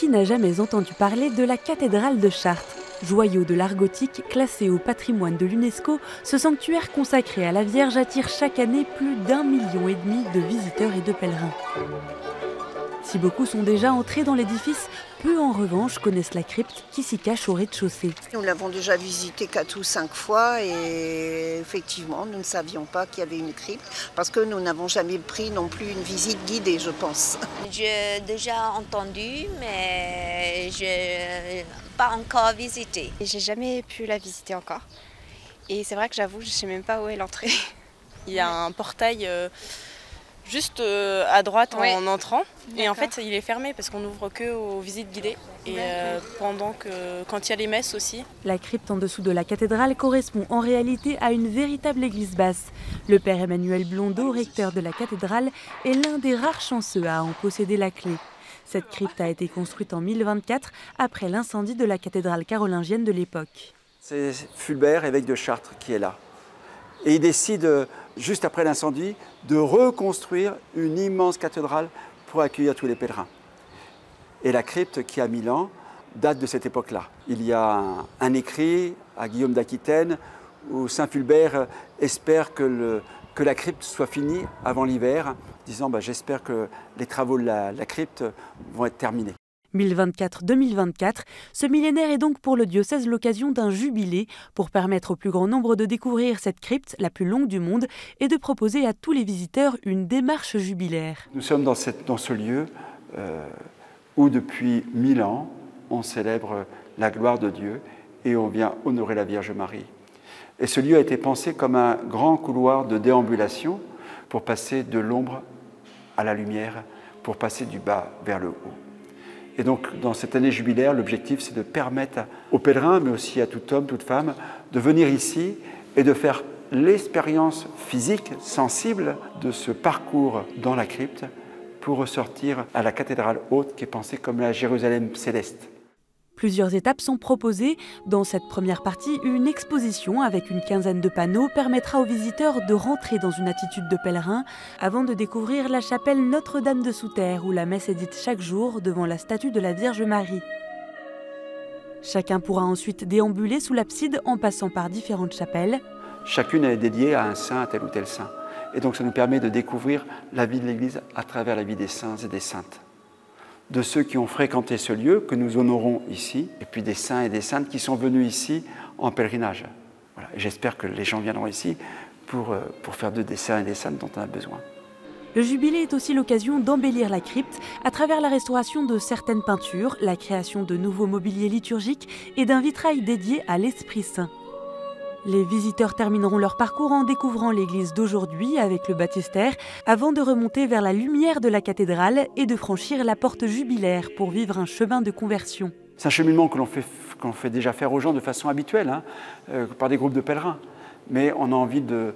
Qui n'a jamais entendu parler de la cathédrale de Chartres? Joyau de l'art gothique classé au patrimoine de l'UNESCO, ce sanctuaire consacré à la Vierge attire chaque année plus d'1,5 million de visiteurs et de pèlerins. Si beaucoup sont déjà entrés dans l'édifice, peu en revanche connaissent la crypte qui s'y cache au rez-de-chaussée. Nous l'avons déjà visitée 4 ou 5 fois et effectivement nous ne savions pas qu'il y avait une crypte parce que nous n'avons jamais pris non plus une visite guidée, je pense. J'ai déjà entendu mais je n'ai pas encore visité. J'ai jamais pu la visiter encore et c'est vrai que j'avoue je ne sais même pas où est l'entrée. Il y a un portail juste à droite en entrant et en fait il est fermé parce qu'on n'ouvre que aux visites guidées et quand il y a les messes aussi. La crypte en dessous de la cathédrale correspond en réalité à une véritable église basse. Le père Emmanuel Blondeau, recteur de la cathédrale, est l'un des rares chanceux à en posséder la clé. Cette crypte a été construite en 1024 après l'incendie de la cathédrale carolingienne de l'époque. C'est Fulbert, évêque de Chartres, qui est là. Et il décide, juste après l'incendie, de reconstruire une immense cathédrale pour accueillir tous les pèlerins. Et la crypte, qui a 1000 ans, date de cette époque-là. Il y a un écrit à Guillaume d'Aquitaine où Saint Fulbert espère que la crypte soit finie avant l'hiver, disant j'espère que les travaux de la crypte vont être terminés. 1024-2024, ce millénaire est donc pour le diocèse l'occasion d'un jubilé pour permettre au plus grand nombre de découvrir cette crypte, la plus longue du monde, et de proposer à tous les visiteurs une démarche jubilaire. Nous sommes dans ce lieu où depuis 1000 ans, on célèbre la gloire de Dieu et on vient honorer la Vierge Marie. Et ce lieu a été pensé comme un grand couloir de déambulation pour passer de l'ombre à la lumière, pour passer du bas vers le haut. Et donc, dans cette année jubilaire, l'objectif, c'est de permettre aux pèlerins, mais aussi à tout homme, toute femme, de venir ici et de faire l'expérience physique, sensible de ce parcours dans la crypte pour ressortir à la cathédrale haute qui est pensée comme la Jérusalem céleste. Plusieurs étapes sont proposées. Dans cette première partie, une exposition avec une quinzaine de panneaux permettra aux visiteurs de rentrer dans une attitude de pèlerin avant de découvrir la chapelle Notre-Dame de Souterre où la messe est dite chaque jour devant la statue de la Vierge Marie. Chacun pourra ensuite déambuler sous l'abside en passant par différentes chapelles. Chacune est dédiée à un saint, à tel ou tel saint. Et donc ça nous permet de découvrir la vie de l'Église à travers la vie des saints et des saintes. De ceux qui ont fréquenté ce lieu, que nous honorons ici, et puis des saints et des saintes qui sont venus ici en pèlerinage. Voilà. J'espère que les gens viendront ici pour faire d'eux des saints et des saintes dont on a besoin. Le jubilé est aussi l'occasion d'embellir la crypte à travers la restauration de certaines peintures, la création de nouveaux mobiliers liturgiques et d'un vitrail dédié à l'Esprit Saint. Les visiteurs termineront leur parcours en découvrant l'église d'aujourd'hui avec le baptistère avant de remonter vers la lumière de la cathédrale et de franchir la porte jubilaire pour vivre un chemin de conversion. C'est un cheminement que l'on fait déjà faire aux gens de façon habituelle, par des groupes de pèlerins. Mais on a envie de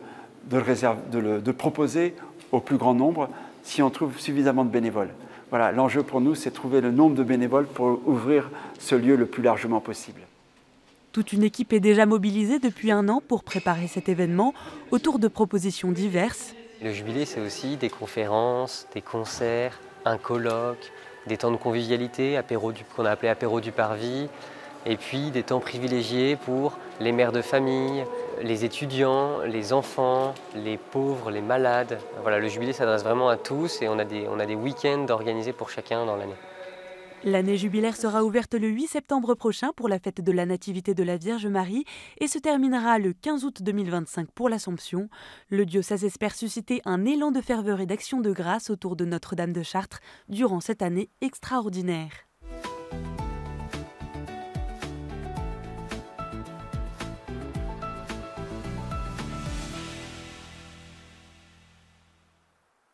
proposer au plus grand nombre si on trouve suffisamment de bénévoles. Voilà, l'enjeu pour nous, c'est de trouver le nombre de bénévoles pour ouvrir ce lieu le plus largement possible. Toute une équipe est déjà mobilisée depuis 1 an pour préparer cet événement autour de propositions diverses. Le jubilé, c'est aussi des conférences, des concerts, un colloque, des temps de convivialité, qu'on a appelé apéro du parvis, et puis des temps privilégiés pour les mères de famille, les étudiants, les enfants, les pauvres, les malades. Voilà, le jubilé s'adresse vraiment à tous et on a des week-ends organisés pour chacun dans l'année. L'année jubilaire sera ouverte le 8 septembre prochain pour la fête de la Nativité de la Vierge Marie et se terminera le 15 août 2025 pour l'Assomption. Le diocèse espère susciter un élan de ferveur et d'action de grâce autour de Notre-Dame de Chartres durant cette année extraordinaire.